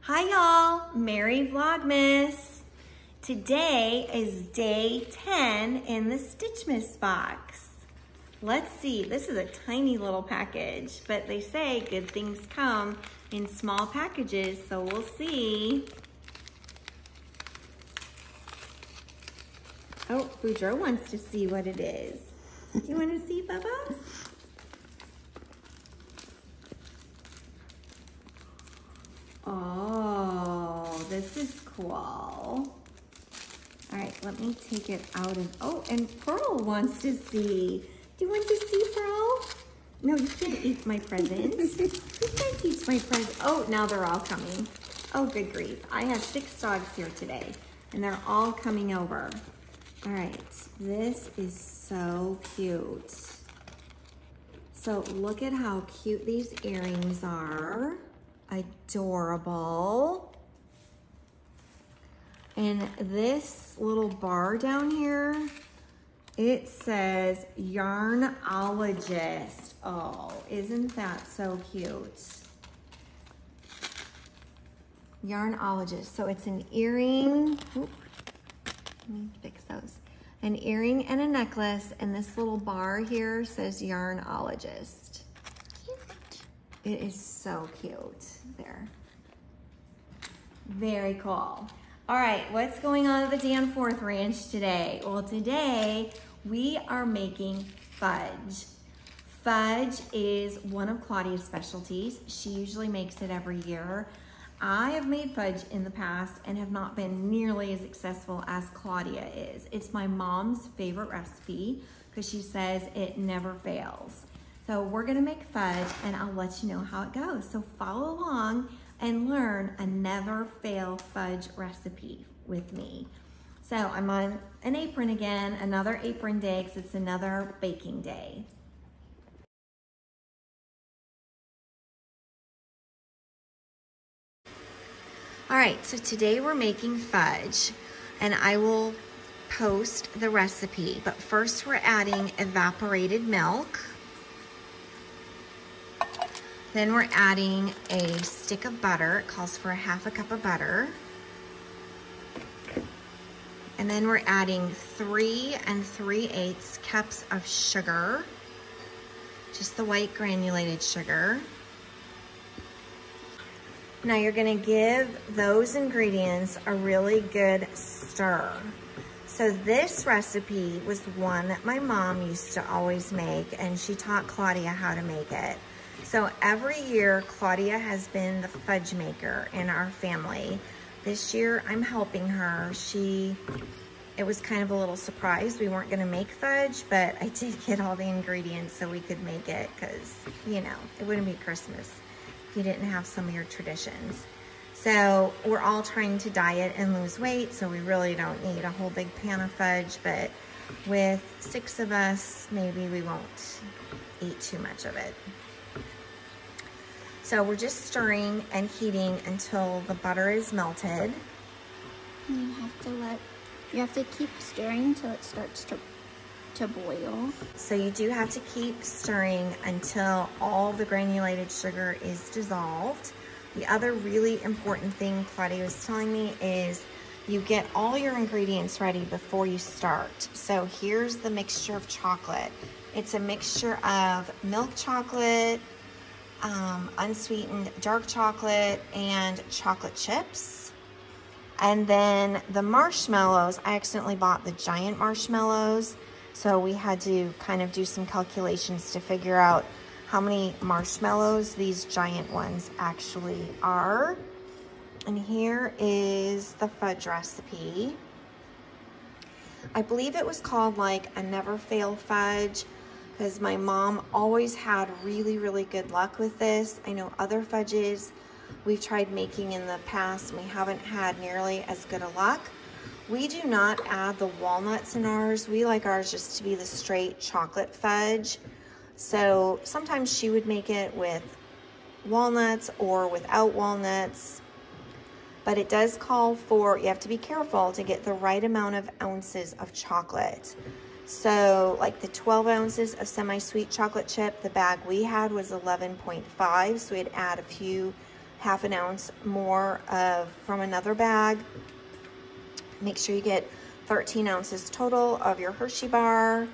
Hi y'all, Merry Vlogmas. Today is day 10 in the Stitchmas box. Let's see, this is a tiny little package, but they say good things come in small packages, so we'll see. Oh, Boudreaux wants to see what it is. You want to see, Bubba? Oh, this is cool. All right, let me take it out of, oh, and Pearl wants to see. Do you want to see, Pearl? No, you can't eat my presents. You can't eat my presents. Oh, now they're all coming. Oh, good grief. I have 6 dogs here today, and they're all coming over. All right, this is so cute. So look at how cute these earrings are. Adorable. And this little bar down here, it says Yarnologist. Oh, isn't that so cute? Yarnologist. So it's an earring. Oop, let me fix those. An earring and a necklace, and this little bar here says Yarnologist. It is so cute there. Very cool. All right, what's going on at the Danforth Ranch today? Well, today we are making fudge. Fudge is one of Claudia's specialties. She usually makes it every year. I have made fudge in the past and have not been nearly as successful as Claudia is. It's my mom's favorite recipe because she says it never fails. So we're gonna make fudge and I'll let you know how it goes. So follow along and learn a never fail fudge recipe with me. So I'm on an apron again, another apron day because it's another baking day. All right, so today we're making fudge and I will post the recipe, but first we're adding evaporated milk. Then we're adding a stick of butter. It calls for 1/2 cup of butter. And then we're adding 3 3/8 cups of sugar, just the white granulated sugar. Now you're gonna give those ingredients a really good stir. So this recipe was one that my mom used to always make, and she taught Claudia how to make it. So every year, Claudia has been the fudge maker in our family. This year, I'm helping her. It was kind of a little surprise. We weren't gonna make fudge, but I did get all the ingredients so we could make it because, you know, it wouldn't be Christmas if you didn't have some of your traditions. So we're all trying to diet and lose weight, so we really don't need a whole big pan of fudge, but with 6 of us, maybe we won't eat too much of it. So we're just stirring and heating until the butter is melted. You have to keep stirring until it starts to boil. So you do have to keep stirring until all the granulated sugar is dissolved. The other really important thing Claudia was telling me is you get all your ingredients ready before you start. So here's the mixture of chocolate. It's a mixture of milk chocolate, unsweetened dark chocolate, and chocolate chips. And then the marshmallows, I accidentally bought the giant marshmallows, so we had to kind of do some calculations to figure out how many marshmallows these giant ones actually are. And here is the fudge recipe. I believe it was called like a never fail fudge, because my mom always had really, really good luck with this. I know other fudges we've tried making in the past, we haven't had nearly as good a luck. We do not add the walnuts in ours. We like ours just to be the straight chocolate fudge. So sometimes she would make it with walnuts or without walnuts, but it does call for, you have to be careful to get the right amount of ounces of chocolate. So like the 12 ounces of semi-sweet chocolate chip, the bag we had was 11.5, so we'd add a few half an ounce more from another bag. Make sure you get 13 ounces total of your Hershey bar.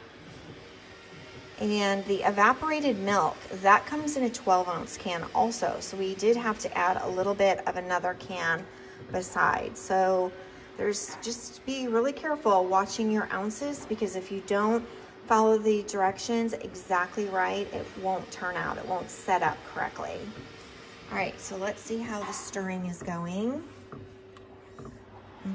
And the evaporated milk, that comes in a 12-ounce can also. So we did have to add a little bit of another can besides. So just be really careful watching your ounces, because if you don't follow the directions exactly right, it won't turn out. It won't set up correctly. All right, so let's see how the stirring is going.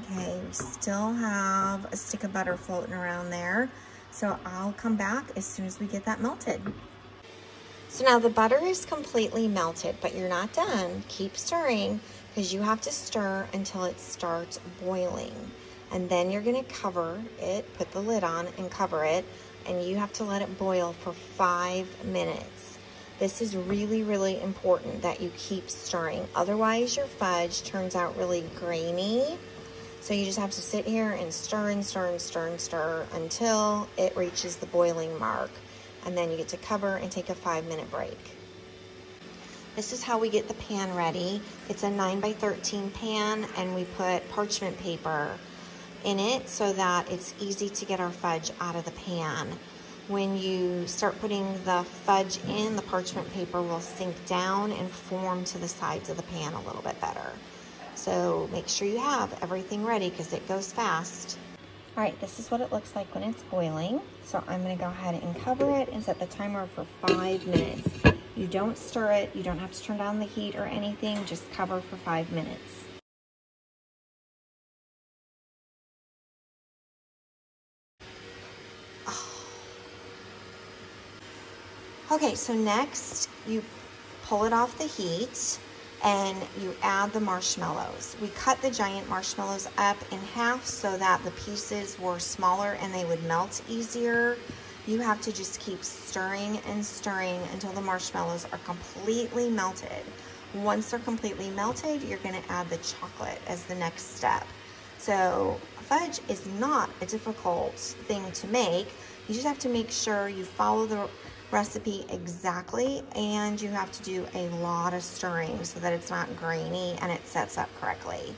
Okay, we still have a stick of butter floating around there. So I'll come back as soon as we get that melted. So now the butter is completely melted, but you're not done. Keep stirring, because you have to stir until it starts boiling. And then you're gonna cover it, put the lid on and cover it, and you have to let it boil for 5 minutes. This is really, really important that you keep stirring. Otherwise your fudge turns out really grainy. So you just have to sit here and stir and stir and stir and stir until it reaches the boiling mark. And then you get to cover and take a 5-minute break. This is how we get the pan ready. It's a 9x13 pan, and we put parchment paper in it so that it's easy to get our fudge out of the pan. When you start putting the fudge in, the parchment paper will sink down and form to the sides of the pan a little bit better. So make sure you have everything ready, because it goes fast. All right, this is what it looks like when it's boiling. So I'm gonna go ahead and cover it and set the timer for 5 minutes. You don't stir it, you don't have to turn down the heat or anything, just cover for 5 minutes. Oh. Okay, so next you pull it off the heat and you add the marshmallows. We cut the giant marshmallows up in half so that the pieces were smaller and they would melt easier. You have to just keep stirring and stirring until the marshmallows are completely melted. Once they're completely melted, you're gonna add the chocolate as the next step. So fudge is not a difficult thing to make. You just have to make sure you follow the recipe exactly, and you have to do a lot of stirring so that it's not grainy and it sets up correctly.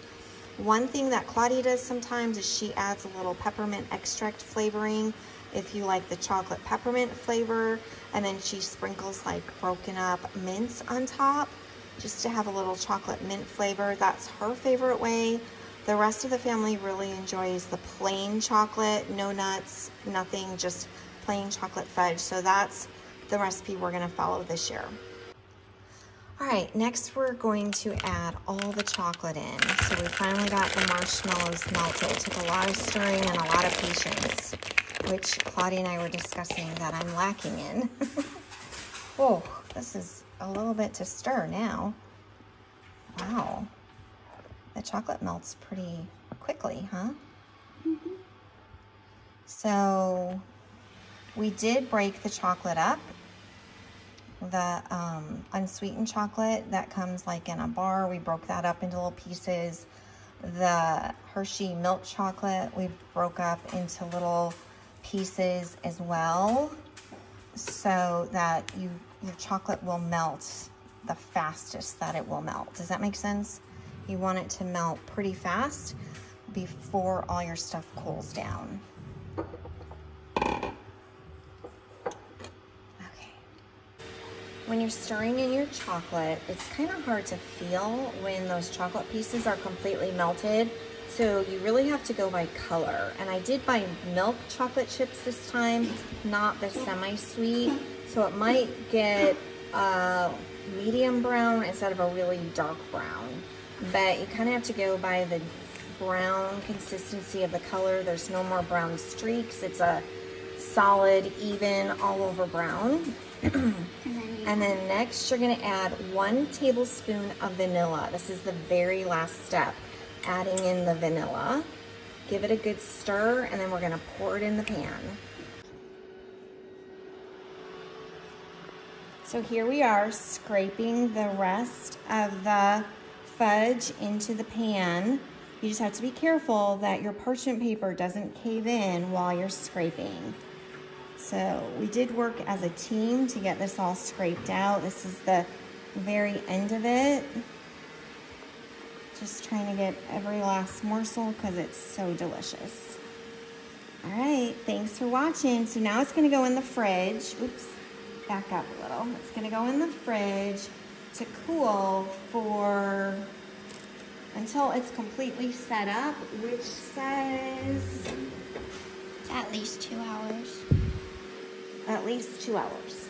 One thing that Claudia does sometimes is she adds a little peppermint extract flavoring if you like the chocolate peppermint flavor, and then she sprinkles like broken up mints on top just to have a little chocolate mint flavor. That's her favorite way. The rest of the family really enjoys the plain chocolate, no nuts, nothing, just plain chocolate fudge. So that's the recipe we're gonna follow this year. All right, next we're going to add all the chocolate in. So we finally got the marshmallows melted. It took a lot of stirring and a lot of patience, which Claudia and I were discussing that I'm lacking in. Whoa, this is a little bit to stir now. Wow, the chocolate melts pretty quickly, huh? Mm-hmm. So we did break the chocolate up. The unsweetened chocolate that comes like in a bar, we broke that up into little pieces. The Hershey milk chocolate, we broke up into little pieces as well, so that your chocolate will melt the fastest that it will melt. Does that make sense? You want it to melt pretty fast before all your stuff cools down. When you're stirring in your chocolate, it's kind of hard to feel when those chocolate pieces are completely melted. So you really have to go by color. And I did buy milk chocolate chips this time, not the semi-sweet. So it might get medium brown instead of a really dark brown. But you kind of have to go by the brown consistency of the color. There's no more brown streaks. It's a solid, even, all over brown. And then next you're gonna add 1 tablespoon of vanilla. This is the very last step, adding in the vanilla. Give it a good stir, and then we're gonna pour it in the pan. So here we are scraping the rest of the fudge into the pan. You just have to be careful that your parchment paper doesn't cave in while you're scraping. So we did work as a team to get this all scraped out. This is the very end of it. Just trying to get every last morsel because it's so delicious. All right, thanks for watching. So now it's gonna go in the fridge. Oops, back up a little. It's gonna go in the fridge to cool for until it's completely set up, which says At least 2 hours. at least 2 hours.